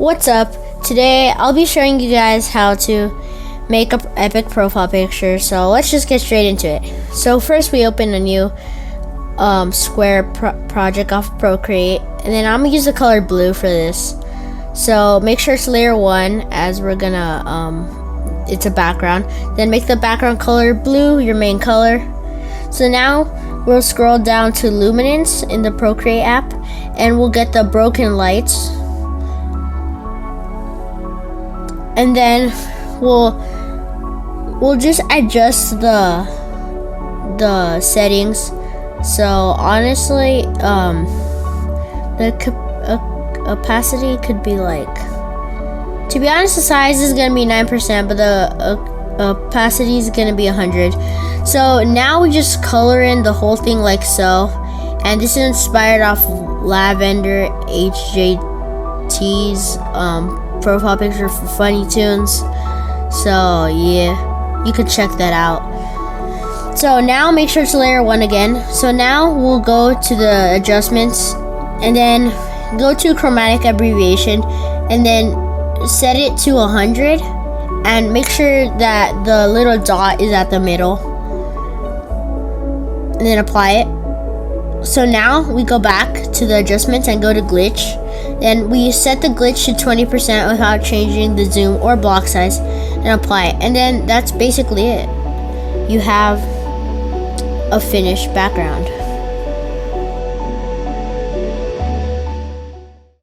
What's up? Today I'll be showing you guys how to make an epic profile picture, so let's just get straight into it. So first we open a new square project off Procreate, and then I'm gonna use the color blue for this. So make sure it's layer 1, as we're gonna it's a background. Then make the background color blue, your main color. So now we'll scroll down to luminance in the Procreate app, and we'll get the broken lights. And then we'll just adjust the settings. So honestly, the opacity could be like, to be honest, the size is gonna be 9%, but the opacity is gonna be 100. So now we just color in the whole thing like so, and this is inspired off Lavender HJT's profile picture for Funny Tunes. So yeah, you could check that out. So now make sure it's layer 1 again. So now we'll go to the adjustments, and then go to chromatic abbreviation, and then set it to 100, and make sure that the little dot is at the middle, and then apply it. So now we go back to the adjustments and go to glitch. Then we set the glitch to 20% without changing the zoom or block size, and apply it. And then that's basically it. You have a finished background.